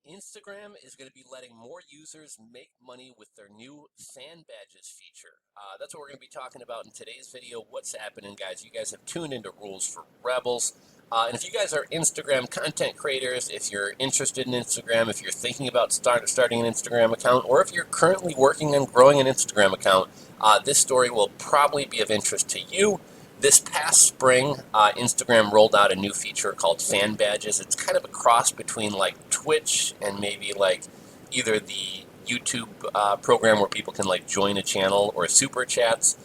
Instagram is going to be letting more users make money with their new fan badges feature. That's what we're going to be talking about in today's video. What's happening, guys? You guys have tuned into Rules for Rebels. And if you guys are Instagram content creators, if you're interested in Instagram, if you're thinking about starting an Instagram account, or if you're currently working on growing an Instagram account, this story will probably be of interest to you. This past spring, Instagram rolled out a new feature called fan badges. It's kind of a cross between like Twitch and maybe like either the YouTube program where people can like join a channel or super chats.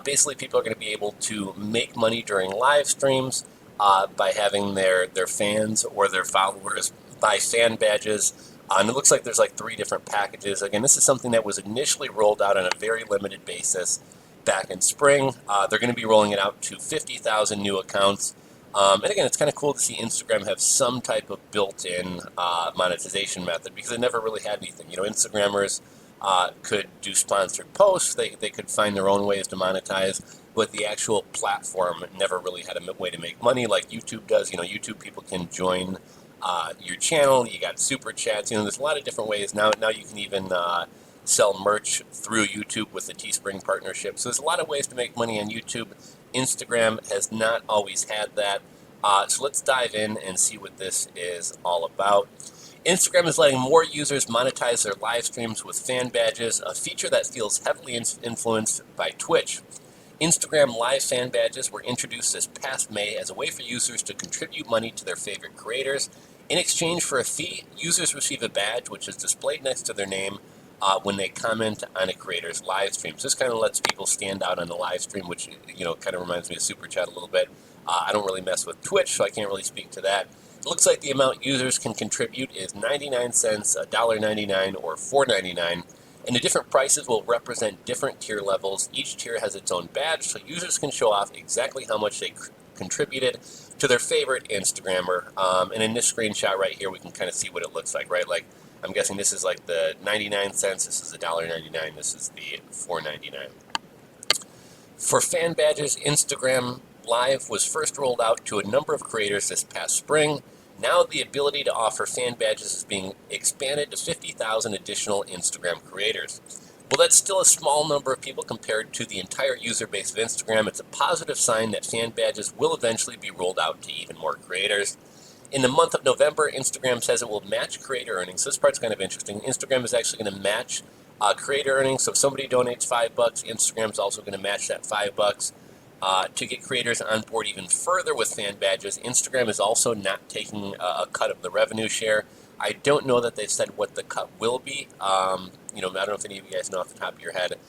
Basically, people are going to be able to make money during live streams by having their fans or their followers buy fan badges. And it looks like there's like 3 different packages. Again, this is something that was initially rolled out on a very limited basis back in spring. They're going to be rolling it out to 50,000 new accounts. And again, it's kind of cool to see Instagram have some type of built-in monetization method because it never really had anything. You know, Instagrammers could do sponsored posts. They could find their own ways to monetize, but the actual platform never really had a way to make money like YouTube does. You know, YouTube people can join your channel. You got super chats. You know, there's a lot of different ways. Now you can even sell merch through YouTube with the Teespring partnership. So there's a lot of ways to make money on YouTube. Instagram has not always had that. So let's dive in and see what this is all about. Instagram is letting more users monetize their live streams with fan badges, a feature that feels heavily influenced by Twitch. Instagram Live fan badges were introduced this past May as a way for users to contribute money to their favorite creators. In exchange for a fee, users receive a badge which is displayed next to their name when they comment on a creator's live stream. So this kind of lets people stand out on the live stream, which, you know, kind of reminds me of Super Chat a little bit. I don't really mess with Twitch, so I can't really speak to that. It looks like the amount users can contribute is 99 cents, $1.99, or $4.99. And the different prices will represent different tier levels. Each tier has its own badge, so users can show off exactly how much they contributed to their favorite Instagrammer. And in this screenshot right here, we can kind of see what it looks like, right? Like, I'm guessing this is like the 99 cents, this is $1.99, this is the $4.99. For fan badges, Instagram Live was first rolled out to a number of creators this past spring. Now the ability to offer fan badges is being expanded to 50,000 additional Instagram creators. Well, that's still a small number of people compared to the entire user base of Instagram. It's a positive sign that fan badges will eventually be rolled out to even more creators. In the month of November, Instagram says it will match creator earnings. This part's kind of interesting. Instagram is actually going to match creator earnings. So if somebody donates $5, Instagram's also going to match that $5. To get creators on board even further with fan badges, Instagram is also not taking a cut of the revenue share. I don't know that they've said what the cut will be. You know, I don't know if any of you guys know off the top of your head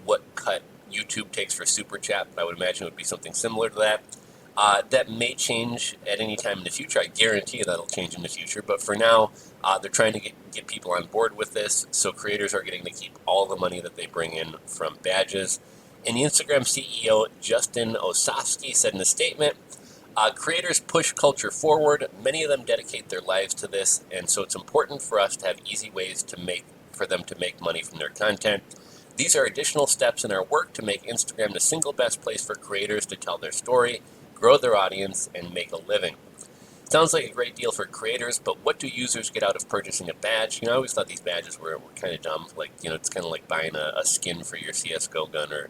what cut YouTube takes for Super Chat, but I would imagine it would be something similar to that. That may change at any time in the future. I guarantee you that'll change in the future. But for now, they're trying to get people on board with this, so creators are getting to keep all the money that they bring in from badges. And the Instagram CEO, Justin Osofsky, said in a statement, creators push culture forward. Many of them dedicate their lives to this, and so it's important for us to have easy ways for them to make money from their content. These are additional steps in our work to make Instagram the single best place for creators to tell their story, grow their audience, and make a living. Sounds like a great deal for creators, but what do users get out of purchasing a badge? You know, I always thought these badges were kind of dumb. Like, you know, it's kind of like buying a skin for your CSGO gun or,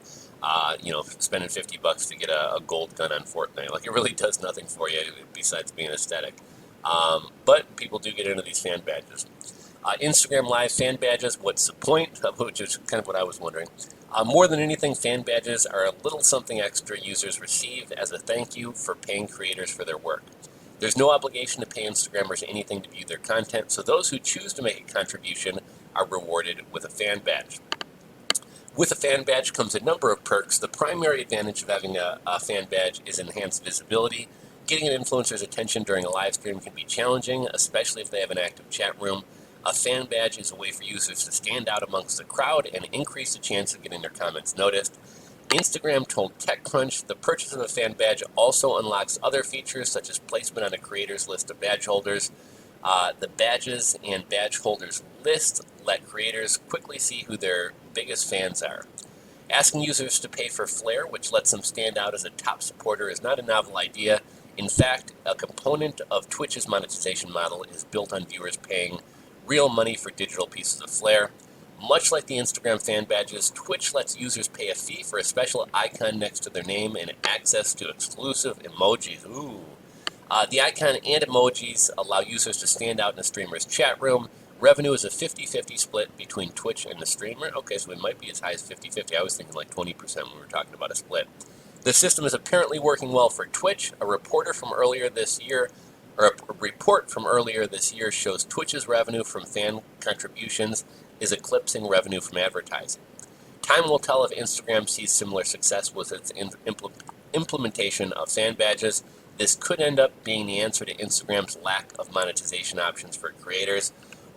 you know, spending $50 to get a gold gun on Fortnite. Like, it really does nothing for you besides being aesthetic. But people do get into these fan badges. Instagram Live fan badges, what's the point? Which is kind of what I was wondering. More than anything, fan badges are a little something extra users receive as a thank you for paying creators for their work. There's no obligation to pay Instagrammers anything to view their content, so those who choose to make a contribution are rewarded with a fan badge. With a fan badge comes a number of perks. The primary advantage of having a fan badge is enhanced visibility. Getting an influencer's attention during a live stream can be challenging, especially if they have an active chat room. A fan badge is a way for users to stand out amongst the crowd and increase the chance of getting their comments noticed. Instagram told TechCrunch the purchase of a fan badge also unlocks other features such as placement on a creator's list of badge holders. The badges and badge holders list let creators quickly see who their biggest fans are. Asking users to pay for flair, which lets them stand out as a top supporter, is not a novel idea. In fact, a component of Twitch's monetization model is built on viewers paying real money for digital pieces of flair. Much like the Instagram fan badges, Twitch lets users pay a fee for a special icon next to their name and access to exclusive emojis. Ooh. The icon and emojis allow users to stand out in a streamer's chat room. Revenue is a 50-50 split between Twitch and the streamer. Okay, so it might be as high as 50-50. I was thinking like 20% when we were talking about a split. The system is apparently working well for Twitch. A report from earlier this year shows Twitch's revenue from fan contributions is eclipsing revenue from advertising. Time will tell if Instagram sees similar success with its implementation of fan badges. This could end up being the answer to Instagram's lack of monetization options for creators.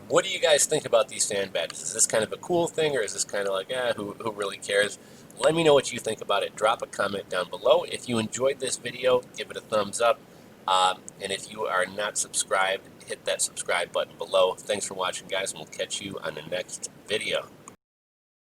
What do you guys think about these fan badges? Is this kind of a cool thing, or is this kind of like, who really cares? Let me know what you think about it. Drop a comment down below. If you enjoyed this video, give it a thumbs up. And if you are not subscribed, hit that subscribe button below. Thanks for watching, guys, and we'll catch you on the next video.